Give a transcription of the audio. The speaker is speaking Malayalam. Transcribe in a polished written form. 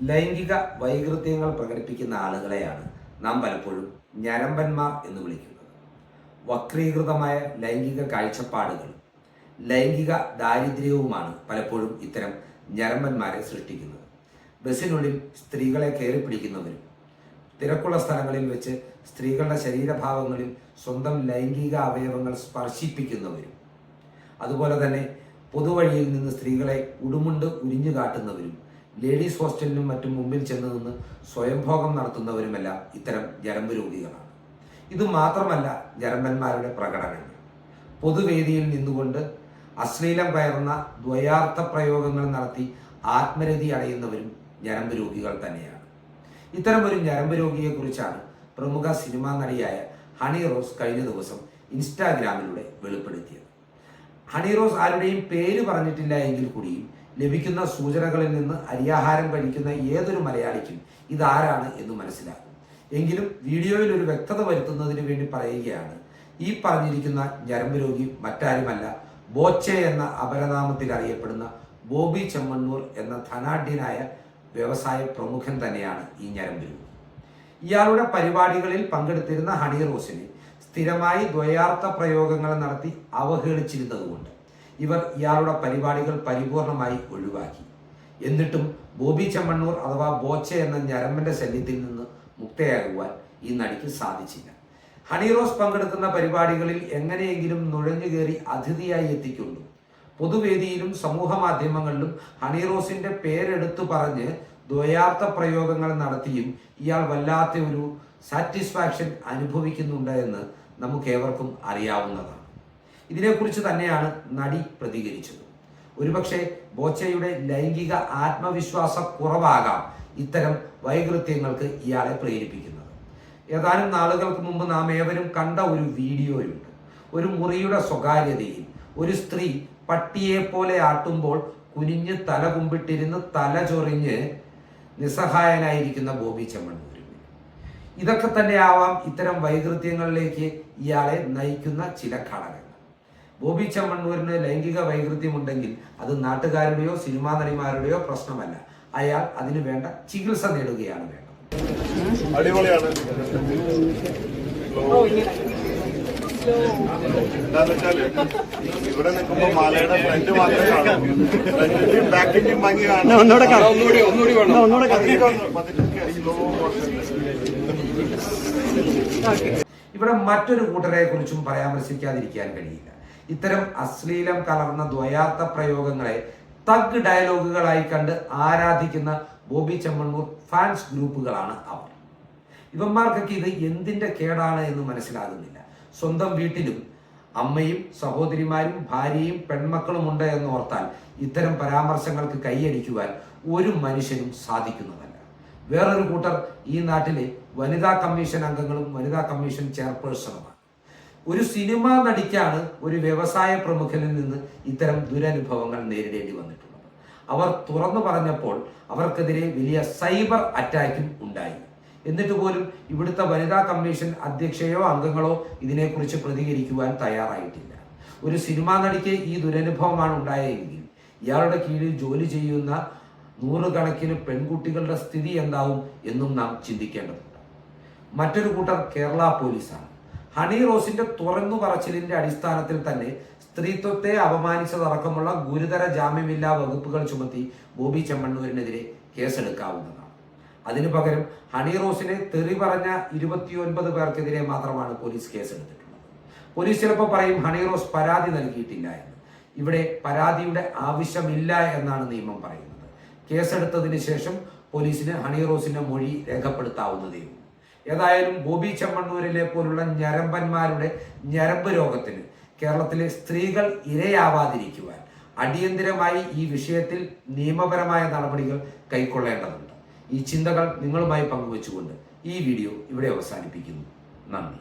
ലൈംഗിക വൈകൃത്യങ്ങൾ പ്രകടിപ്പിക്കുന്ന ആളുകളെയാണ് നാം പലപ്പോഴും ഞരമ്പന്മാർ എന്ന് വിളിക്കുന്നത്. വക്രീകൃതമായ ലൈംഗിക കാഴ്ചപ്പാടുകൾ, ലൈംഗിക ദാരിദ്ര്യവുമാണ് പലപ്പോഴും ഇത്തരം ഞരമ്പന്മാരെ സൃഷ്ടിക്കുന്നത്. ബസ്സിനുള്ളിൽ സ്ത്രീകളെ കയറിപ്പിടിക്കുന്നവരും, തിരക്കുള്ള സ്ഥലങ്ങളിൽ വെച്ച് സ്ത്രീകളുടെ ശരീരഭാവങ്ങളിൽ സ്വന്തം ലൈംഗിക അവയവങ്ങൾ സ്പർശിപ്പിക്കുന്നവരും, അതുപോലെ തന്നെ പൊതുവഴിയിൽ നിന്ന് സ്ത്രീകളെ ഉടുമുണ്ട് ഉരിഞ്ഞു കാട്ടുന്നവരും, ലേഡീസ് ഹോസ്റ്റലിനും മറ്റും മുമ്പിൽ ചെന്ന് നിന്ന് സ്വയംഭോഗം നടത്തുന്നവരുമെല്ലാം ഇത്തരം ഞരമ്പ് രോഗികളാണ്. ഇത് മാത്രമല്ല ഞരമ്പന്മാരുടെ പ്രകടനങ്ങൾ. പൊതുവേദിയിൽ നിന്നുകൊണ്ട് അശ്ലീലം കയറുന്ന ദ്വയാർത്ഥ പ്രയോഗങ്ങൾ നടത്തി ആത്മരതി അടയുന്നവരും ഞരമ്പ് രോഗികൾ തന്നെയാണ്. ഇത്തരം ഒരു ഞരമ്പ് രോഗിയെക്കുറിച്ചാണ് പ്രമുഖ സിനിമാ നടിയായ ഹണി റോസ് കഴിഞ്ഞ ദിവസം ഇൻസ്റ്റാഗ്രാമിലൂടെ വെളിപ്പെടുത്തിയത്. ഹണി റോസ് ആരുടെയും പേര് പറഞ്ഞിട്ടില്ല എങ്കിൽ കൂടിയും ലഭിക്കുന്ന സൂചനകളിൽ നിന്ന് അരിയാഹാരം കഴിക്കുന്ന ഏതൊരു മലയാളിക്കും ഇതാരാണ് എന്ന് മനസ്സിലാക്കും. എങ്കിലും വീഡിയോയിൽ ഒരു വ്യക്തത വരുത്തുന്നതിന് വേണ്ടി പറയുകയാണ്, ഈ പറഞ്ഞിരിക്കുന്ന ഞരമ്പ് രോഗി മറ്റാരുമല്ല, ബോച്ചെ എന്ന അപരനാമത്തിൽ അറിയപ്പെടുന്ന ബോബി ചെമ്മണ്ണൂർ എന്ന ധനാഢ്യനായ വ്യവസായ പ്രമുഖൻ തന്നെയാണ് ഈ ഞരമ്പ് രോഗി. ഇയാളുടെ പരിപാടികളിൽ പങ്കെടുത്തിരുന്ന ഹണി റോസിനെ സ്ഥിരമായി ദ്വയാർത്ഥ പ്രയോഗങ്ങൾ നടത്തി അവഹേളിച്ചിരുന്നതുകൊണ്ട് ഇവർ ഇയാളുടെ പരിപാടികൾ പരിപൂർണമായി ഒഴിവാക്കി. എന്നിട്ടും ബോബി ചെമ്മണ്ണൂർ അഥവാ ബോച്ചെ എന്ന ഞരമ്പന്റെ ശല്യത്തിൽ നിന്ന് മുക്തയാകുവാൻ ഈ നടിക്ക് സാധിച്ചില്ല. ഹണി റോസ് പങ്കെടുക്കുന്ന പരിപാടികളിൽ എങ്ങനെയെങ്കിലും നുഴഞ്ഞു കയറി അതിഥിയായി എത്തിക്കൊണ്ടു പൊതുവേദിയിലും സമൂഹ മാധ്യമങ്ങളിലും ഹണി റോസിന്റെ പേരെടുത്തു പറഞ്ഞ് ദ്വയാർത്ഥ പ്രയോഗങ്ങൾ നടത്തിയും ഇയാൾ വല്ലാത്ത ഒരു സാറ്റിസ്ഫാക്ഷൻ അനുഭവിക്കുന്നുണ്ട് എന്ന് നമുക്കേവർക്കും അറിയാവുന്നതാണ്. ഇതിനെക്കുറിച്ച് തന്നെയാണ് നടി പ്രതികരിച്ചത്. ഒരുപക്ഷെ ബോച്ചയുടെ ലൈംഗിക ആത്മവിശ്വാസ കുറവാകാം ഇത്തരം വൈകൃത്യങ്ങൾക്ക് ഇയാളെ പ്രേരിപ്പിക്കുന്നത്. ഏതാനും നാളുകൾക്ക് മുമ്പ് നാം ഏവരും കണ്ട ഒരു വീഡിയോയുണ്ട്. ഒരു മുറിയുടെ സ്വകാര്യതയിൽ ഒരു സ്ത്രീ പട്ടിയെ പോലെ ആട്ടുമ്പോൾ കുനിഞ്ഞ് തല കുമ്പിട്ടിരുന്ന് തല ചൊറിഞ്ഞ് നിസ്സഹായനായിരിക്കുന്ന ബോബി ചെമ്മണ്ണൂർ. ഇതൊക്കെ തന്നെ ആവാം ഇത്തരം വൈകൃത്യങ്ങളിലേക്ക് ഇയാളെ നയിക്കുന്ന ചില ഘടകങ്ങൾ. ബോബി ചെമ്മണ്ണൂരിന് ലൈംഗിക വൈകൃത്യമുണ്ടെങ്കിൽ അത് നാട്ടുകാരുടെയോ സിനിമാ നടിമാരുടെയോ പ്രശ്നമല്ല. അയാൾ അതിനു വേണ്ട ചികിത്സ നേടുകയാണ് വേണ്ടത്. അടിപൊളിയാണ്. ഇവിടെ നിൽക്കുമ്പോ മാലയുടെ ഫ്രണ്ട് മാത്രമേ കാണൂ, ഫ്രണ്ടിന്റെയും ബാക്കിന്റെയും ഭംഗി കാണാം. ഇവിടെ മറ്റൊരു കൂട്ടരെ കുറിച്ചും പരാമർശിക്കാതിരിക്കാൻ കഴിയില്ല. ഇത്തരം അശ്ലീലം കലർന്ന ദ്വയാർത്ഥ പ്രയോഗങ്ങളെ തഗ് ഡയലോഗുകളായി കണ്ട് ആരാധിക്കുന്ന ബോബി ചെമ്മണ്ണൂർ ഫാൻസ് ഗ്രൂപ്പുകളാണ് അവർ. ഇവന്മാർക്കൊക്കെ ഇത് എന്തിന്റെ കേടാണ് എന്ന് മനസ്സിലാകുന്നില്ല. സ്വന്തം വീട്ടിലും അമ്മയും സഹോദരിമാരും ഭാര്യയും പെൺമക്കളും ഉണ്ട് എന്ന് ഓർത്താൽ ഇത്തരം പരാമർശങ്ങൾക്ക് കൈയടിക്കുവാൻ ഒരു മനുഷ്യനും സാധിക്കുന്നതല്ല. വേറൊരു കൂട്ടർ ഈ നാട്ടിലെ വനിതാ കമ്മീഷൻ അംഗങ്ങളും വനിതാ കമ്മീഷൻ ചെയർപേഴ്സണുമാണ്. ഒരു സിനിമാ നടിക്കാണ് ഒരു വ്യവസായ പ്രമുഖനിൽ നിന്ന് ഇത്തരം ദുരനുഭവങ്ങൾ നേരിടേണ്ടി വന്നിട്ടുള്ളത്. അവർ തുറന്നു പറഞ്ഞപ്പോൾ അവർക്കെതിരെ വലിയ സൈബർ അറ്റാക്കും ഉണ്ടായി. എന്നിട്ട് പോലും ഇവിടുത്തെ വനിതാ കമ്മീഷൻ അധ്യക്ഷയോ അംഗങ്ങളോ ഇതിനെക്കുറിച്ച് പ്രതികരിക്കുവാൻ തയ്യാറായിട്ടില്ല. ഒരു സിനിമാ നടിക്ക് ഈ ദുരനുഭവമാണ് ഉണ്ടായതെങ്കിൽ ഇയാളുടെ കീഴിൽ ജോലി ചെയ്യുന്ന നൂറുകണക്കിന് പെൺകുട്ടികളുടെ സ്ഥിതി എന്താവും എന്നും നാം ചിന്തിക്കേണ്ടതുണ്ട്. മറ്റൊരു കൂട്ടർ കേരള പോലീസാണ്. ഹണി റോസിന്റെ തുറന്നു പറച്ചിലിന്റെ അടിസ്ഥാനത്തിൽ തന്നെ സ്ത്രീത്വത്തെ അപമാനിച്ചതടക്കമുള്ള ഗുരുതര ജാമ്യമില്ലാ വകുപ്പുകൾ ചുമത്തി ബോബി ചെമ്മണ്ണൂരിനെതിരെ കേസെടുക്കാവുന്നതാണ്. അതിനു പകരം ഹണി റോസിനെ തെറി പറഞ്ഞ 29 പേർക്കെതിരെ മാത്രമാണ് പോലീസ് കേസെടുത്തിട്ടുള്ളത്. പോലീസ് ചിലപ്പോൾ പറയും ഹണി റോസ് പരാതി നൽകിയിട്ടില്ല എന്ന്. ഇവിടെ പരാതിയുടെ ആവശ്യമില്ല എന്നാണ് നിയമം പറയുന്നത്. കേസെടുത്തതിന് ശേഷം പോലീസിന് ഹണി റോസിന്റെ മൊഴി രേഖപ്പെടുത്താവുന്നതേ ഉള്ളൂ. ഏതായാലും ബോബി ചെമ്മണ്ണൂരിലെ പോലുള്ള ഞരമ്പന്മാരുടെ ഞരമ്പ് രോഗത്തിന് കേരളത്തിലെ സ്ത്രീകൾ ഇരയാവാതിരിക്കുവാൻ അടിയന്തിരമായി ഈ വിഷയത്തിൽ നിയമപരമായ നടപടികൾ കൈക്കൊള്ളേണ്ടതുണ്ട്. ഈ ചിന്തകൾ നിങ്ങളുമായി പങ്കുവെച്ചുകൊണ്ട് ഈ വീഡിയോ ഇവിടെ അവസാനിപ്പിക്കുന്നു. നന്ദി.